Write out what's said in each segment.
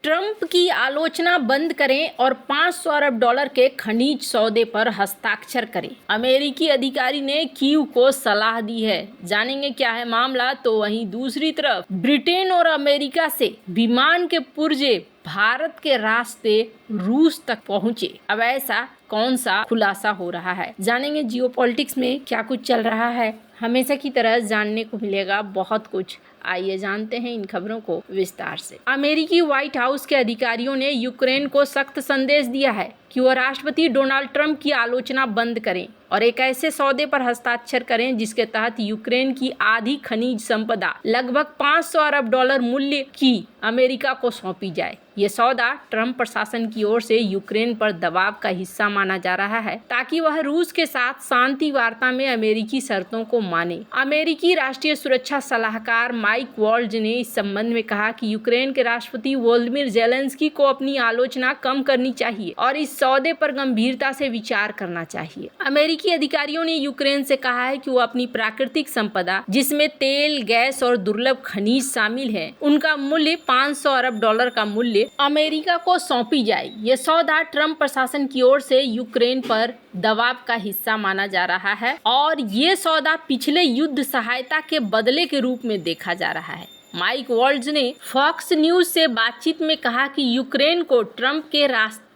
Trump की आलोचना बंद करें और 500 अरब डॉलर के खनिज सौदे पर हस्ताक्षर करें। अमेरिकी अधिकारी ने कीव को सलाह दी है। जानेंगे क्या है मामला। तो वहीं दूसरी तरफ ब्रिटेन और अमेरिका से विमान के पुर्जे भारत के रास्ते रूस तक पहुंचे। अब ऐसा कौन सा खुलासा हो रहा है, जानेंगे जियोपॉलिटिक्स में क्या कुछ चल रहा है। हमेशा की तरह जानने को मिलेगा बहुत कुछ। आइए जानते हैं इन खबरों को विस्तार से। अमेरिकी व्हाइट हाउस के अधिकारियों ने यूक्रेन को सख्त संदेश दिया है कि वह राष्ट्रपति डोनाल्ड ट्रंप की आलोचना बंद करें और एक ऐसे सौदे पर हस्ताक्षर करें जिसके तहत यूक्रेन की आधी खनिज संपदा लगभग 500 अरब डॉलर मूल्य की अमेरिका को सौंपी जाए। ये सौदा ट्रंप प्रशासन की ओर से यूक्रेन पर दबाव का हिस्सा माना जा रहा है ताकि वह रूस के साथ शांति वार्ता में अमेरिकी शर्तों को माने। अमेरिकी राष्ट्रीय सुरक्षा सलाहकार माइक वॉल्ज ने इस संबंध में कहा कि यूक्रेन के राष्ट्रपति वोलोदिमीर ज़ेलेंस्की को अपनी आलोचना कम करनी चाहिए और इस सौदे पर गंभीरता से विचार करना चाहिए। अमेरिकी अधिकारियों ने यूक्रेन से कहा है कि वो अपनी प्राकृतिक संपदा, जिसमें तेल, गैस और दुर्लभ खनिज शामिल है, उनका मूल्य 500 अरब डॉलर का मूल्य अमेरिका को सौंपी जाए। ये सौदा ट्रंप प्रशासन की ओर से यूक्रेन पर दबाव का हिस्सा माना जा रहा है और ये सौदा पिछले युद्ध सहायता के बदले के रूप में देखा जा रहा है। माइक वॉल्ज ने फॉक्स न्यूज से बातचीत में कहा कि यूक्रेन को ट्रंप के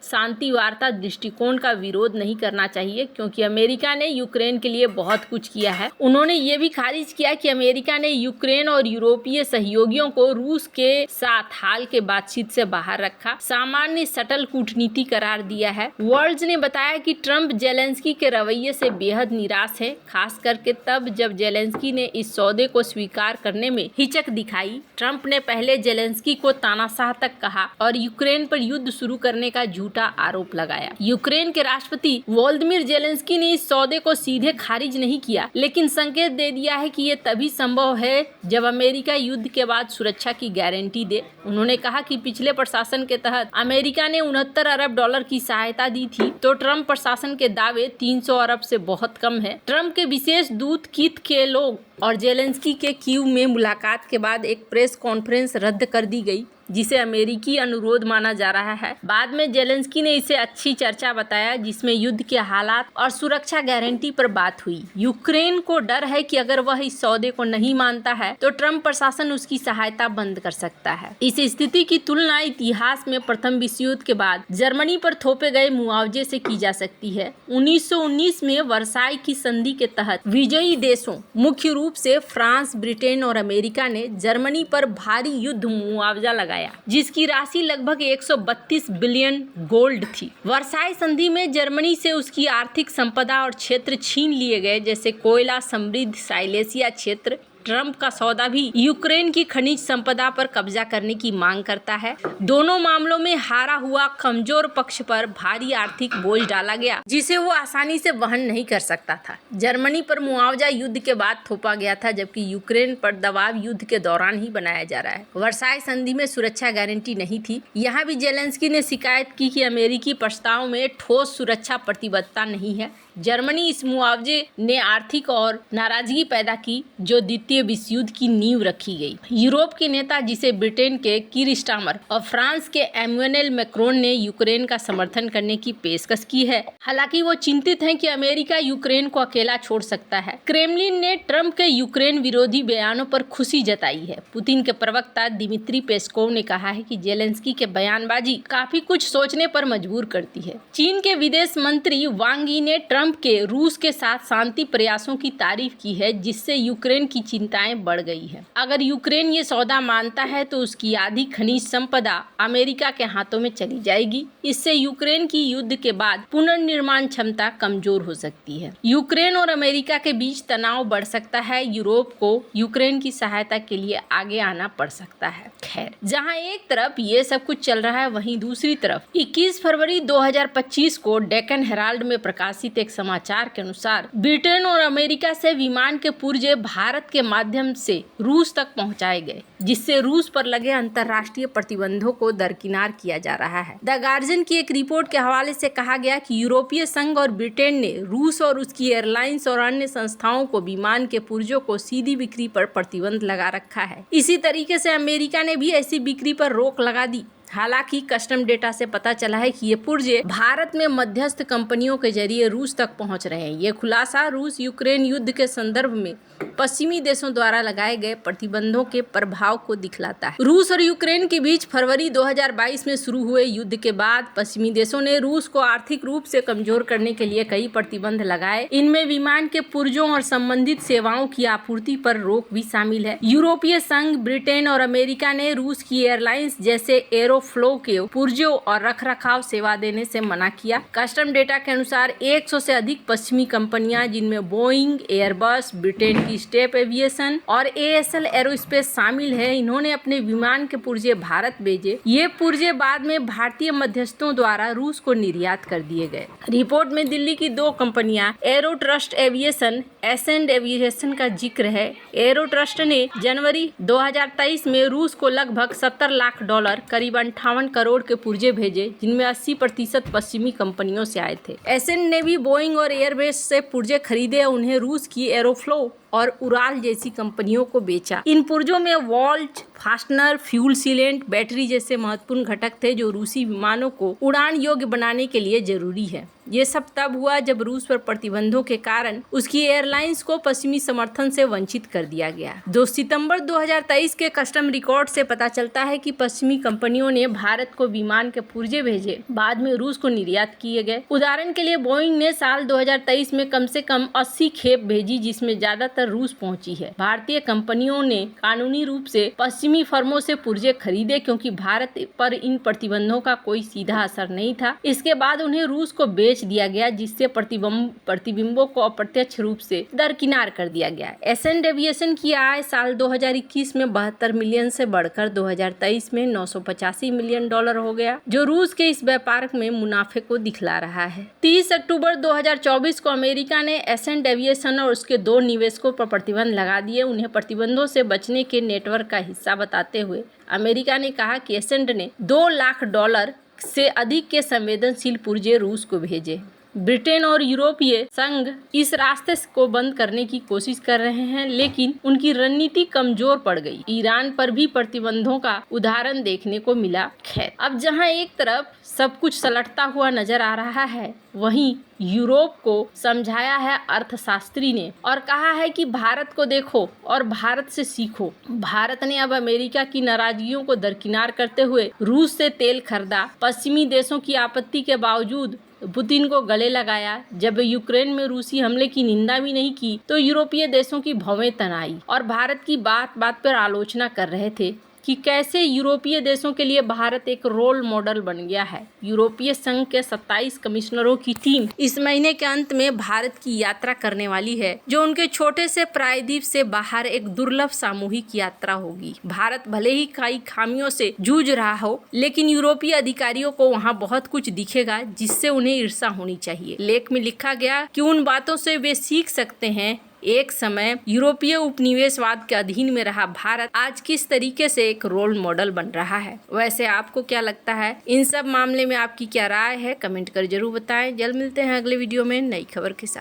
शांति वार्ता दृष्टिकोण का विरोध नहीं करना चाहिए क्योंकि अमेरिका ने यूक्रेन के लिए बहुत कुछ किया है। उन्होंने ये भी खारिज किया कि अमेरिका ने यूक्रेन और यूरोपीय सहयोगियों को रूस के साथ हाल के बातचीत से बाहर रखा, सामान्य सटल कूटनीति करार दिया है। वर्ल्ड ने बताया कि ट्रंप जेलेंस्की के रवैये से बेहद निराश है, खास करके तब जब जेलेंस्की ने इस सौदे को स्वीकार करने में हिचक दिखाई। ट्रंप ने पहले जेलेंस्की को तानाशाह तक कहा और यूक्रेन पर युद्ध शुरू करने का झूठा आरोप लगाया। यूक्रेन के राष्ट्रपति वोलोदिमीर ज़ेलेंस्की ने इस सौदे को सीधे खारिज नहीं किया, लेकिन संकेत दे दिया है कि ये तभी संभव है जब अमेरिका युद्ध के बाद सुरक्षा की गारंटी दे। उन्होंने कहा कि पिछले प्रशासन के तहत अमेरिका ने 69 अरब डॉलर की सहायता दी थी, तो ट्रंप प्रशासन के दावे 300 अरब से बहुत कम है। ट्रंप के विशेष दूत कीथ केलोग और ज़ेलेंस्की के कीव में मुलाकात के बाद एक प्रेस कॉन्फ्रेंस रद्द कर दी गई, जिसे अमेरिकी अनुरोध माना जा रहा है। बाद में ज़ेलेंस्की ने इसे अच्छी चर्चा बताया जिसमें युद्ध के हालात और सुरक्षा गारंटी पर बात हुई। यूक्रेन को डर है कि अगर वह इस सौदे को नहीं मानता है तो ट्रंप प्रशासन उसकी सहायता बंद कर सकता है। इस स्थिति की तुलना इतिहास में प्रथम विश्व युद्ध के बाद जर्मनी पर थोपे गए मुआवजे से की जा सकती है। 1919 में वर्साई की संधि के तहत विजयी देशों, मुख्य रूप से फ्रांस, ब्रिटेन और अमेरिका ने जर्मनी पर भारी युद्ध मुआवजा लगाया जिसकी राशि लगभग 132 बिलियन गोल्ड थी। वर्साई संधि में जर्मनी से उसकी आर्थिक संपदा और क्षेत्र छीन लिए गए, जैसे कोयला समृद्ध साइलेसिया क्षेत्र। ट्रंप का सौदा भी यूक्रेन की खनिज संपदा पर कब्जा करने की मांग करता है। दोनों मामलों में हारा हुआ कमजोर पक्ष पर भारी आर्थिक बोझ डाला गया जिसे वो आसानी से वहन नहीं कर सकता था। जर्मनी पर मुआवजा युद्ध के बाद थोपा गया था, जबकि यूक्रेन पर दबाव युद्ध के दौरान ही बनाया जा रहा है। वर्साई संधि में सुरक्षा गारंटी नहीं थी। यहाँ भी ज़ेलेंस्की ने शिकायत की कि अमेरिकी प्रस्ताव में ठोस सुरक्षा प्रतिबद्धता नहीं है। जर्मनी इस मुआवजे ने आर्थिक और नाराजगी पैदा की जो द्वितीय विश्व युद्ध की नींव रखी गई। यूरोप के नेता, जिसे ब्रिटेन के कीर स्टारमर और फ्रांस के एमुएनुएल मैक्रोन ने यूक्रेन का समर्थन करने की पेशकश की है। हालांकि वो चिंतित हैं कि अमेरिका यूक्रेन को अकेला छोड़ सकता है। क्रेमलिन ने ट्रंप के यूक्रेन विरोधी बयानों पर खुशी जताई है। पुतिन के प्रवक्ता दिमित्री पेस्कोव ने कहा है कि ज़ेलेंस्की के बयानबाजी काफी कुछ सोचने पर मजबूर करती है। चीन के विदेश मंत्री वांग यी ने ट्रंप के रूस के साथ शांति प्रयासों की तारीफ की है, जिससे यूक्रेन की चिंताएं बढ़ गई है। अगर यूक्रेन ये सौदा मानता है तो उसकी आधी खनिज संपदा अमेरिका के हाथों में चली जाएगी। इससे यूक्रेन की युद्ध के बाद पुनर्निर्माण क्षमता कमजोर हो सकती है। यूक्रेन और अमेरिका के बीच तनाव बढ़ सकता है। यूरोप को यूक्रेन की सहायता के लिए आगे आना पड़ सकता है। खैर, जहां एक तरफ ये सब कुछ चल रहा है, वहीं दूसरी तरफ 21 फरवरी 2025 को डेक्कन हेराल्ड में प्रकाशित एक समाचार के अनुसार ब्रिटेन और अमेरिका से विमान के पुर्जे भारत के माध्यम से रूस तक पहुंचाए गए, जिससे रूस पर लगे अंतर्राष्ट्रीय प्रतिबंधों को दरकिनार किया जा रहा है। द गार्जियन की एक रिपोर्ट के हवाले से कहा गया कि यूरोपीय संघ और ब्रिटेन ने रूस और उसकी एयरलाइंस और अन्य संस्थाओं को विमान के पुर्जों को सीधी बिक्री पर प्रतिबंध लगा रखा है। इसी तरीके से अमेरिका ने भी ऐसी बिक्री पर रोक लगा दी। हालांकि कस्टम डेटा से पता चला है कि ये पुर्जे भारत में मध्यस्थ कंपनियों के जरिए रूस तक पहुंच रहे हैं। ये खुलासा रूस यूक्रेन युद्ध के संदर्भ में पश्चिमी देशों द्वारा लगाए गए प्रतिबंधों के प्रभाव को दिखलाता है। रूस और यूक्रेन के बीच फरवरी 2022 में शुरू हुए युद्ध के बाद पश्चिमी देशों ने रूस को आर्थिक रूप से कमजोर करने के लिए कई प्रतिबंध लगाए। इनमें विमान के पुर्जों और संबंधित सेवाओं की आपूर्ति पर रोक भी शामिल है। यूरोपीय संघ, ब्रिटेन और अमेरिका ने रूस की एयरलाइंस जैसे एरोफ्लो के पुर्जों और रखरखाव सेवा देने से मना किया। कस्टम डेटा के अनुसार 100 से अधिक पश्चिमी कंपनियां, जिनमें बोइंग, एयरबस, ब्रिटेन की स्टेप एविएशन और एएसएल एरोस्पेस शामिल है, इन्होंने अपने विमान के पुर्जे भारत भेजे। ये पुर्जे बाद में भारतीय मध्यस्थों द्वारा रूस को निर्यात कर दिए गए। रिपोर्ट में दिल्ली की 2 कंपनियां arrow trust aviation, ascend aviation का जिक्र है। एरो ट्रस्ट ने जनवरी 2023 में रूस को लगभग $70 लाख, करीब 58 करोड़ के पुर्जे भेजे, जिनमें 80% पश्चिमी कंपनियों से आए थे। एसेंड ने भी बोइंग और एयरबस से पुर्जे खरीदे, उन्हें रूस की एरोफ्लो और उराल जैसी कंपनियों को बेचा। इन पुर्जों में bolt, fastener, fuel sealant, battery जैसे महत्वपूर्ण घटक थे जो रूसी विमानों को उड़ान योग्य बनाने के लिए जरूरी है। ये सब तब हुआ जब रूस पर प्रतिबंधों के कारण उसकी एयरलाइंस को पश्चिमी समर्थन से वंचित कर दिया गया। 2 सितंबर 2023 के कस्टम रिकॉर्ड से पता चलता है कि पश्चिमी कंपनियों ने भारत को विमान के पुर्जे भेजे, बाद में रूस को निर्यात किए गए। उदाहरण के लिए बोइंग ने साल 2023 में कम से कम 80 खेप भेजी, जिसमें ज्यादातर रूस पहुंची है। भारतीय कंपनियों ने कानूनी रूप से पश्चिमी फर्मों से पुर्जे खरीदे क्योंकि भारत पर इन प्रतिबंधों का कोई सीधा असर नहीं था। इसके बाद उन्हें रूस को बेच दिया गया, जिससे प्रतिबिंबों को अप्रत्यक्ष रूप से दरकिनार कर दिया गया। एसेंड एविएशन की आय साल 2021 में 72 मिलियन से बढ़कर 2023 में $985 मिलियन हो गया, जो रूस के इस व्यापार में मुनाफे को दिखला रहा है। 30 अक्टूबर 2024 को अमेरिका ने एसेंड एविएशन और उसके 2 निवेशकों पर प्रतिबंध लगा दिए। उन्हें प्रतिबंधों से बचने के नेटवर्क का हिस्सा बताते हुए अमेरिका ने कहा कि एसेंड ने $2 लाख से अधिक के संवेदनशील पुर्जे रूस को भेजे। ब्रिटेन और यूरोपीय संघ इस रास्ते को बंद करने की कोशिश कर रहे हैं, लेकिन उनकी रणनीति कमजोर पड़ गई। ईरान पर भी प्रतिबंधों का उदाहरण देखने को मिला। खैर, अब जहां एक तरफ सब कुछ सलटता हुआ नजर आ रहा है, वहीं यूरोप को समझाया है अर्थशास्त्री ने और कहा है कि भारत को देखो और भारत से सीखो। भारत ने अब अमेरिका की नाराजगियों को दरकिनार करते हुए रूस से तेल खरीदा। पश्चिमी देशों की आपत्ति के बावजूद पुतिन को गले लगाया। जब यूक्रेन में रूसी हमले की निंदा भी नहीं की तो यूरोपीय देशों की भवें तनाई और भारत की बात बात पर आलोचना कर रहे थे कि कैसे यूरोपीय देशों के लिए भारत एक रोल मॉडल बन गया है। यूरोपीय संघ के 27 कमिश्नरों की टीम इस महीने के अंत में भारत की यात्रा करने वाली है, जो उनके छोटे से प्रायद्वीप से बाहर एक दुर्लभ सामूहिक यात्रा होगी। भारत भले ही कई खामियों से जूझ रहा हो, लेकिन यूरोपीय अधिकारियों को वहाँ बहुत कुछ दिखेगा जिससे उन्हें ईर्ष्या होनी चाहिए। लेख में लिखा गया कि उन बातों से वे सीख सकते हैं। एक समय यूरोपीय उपनिवेशवाद के अधीन में रहा भारत आज किस तरीके से एक रोल मॉडल बन रहा है। वैसे आपको क्या लगता है? इन सब मामले में आपकी क्या राय है? कमेंट कर जरूर बताएं। जल्द मिलते हैं अगले वीडियो में नई खबर के साथ।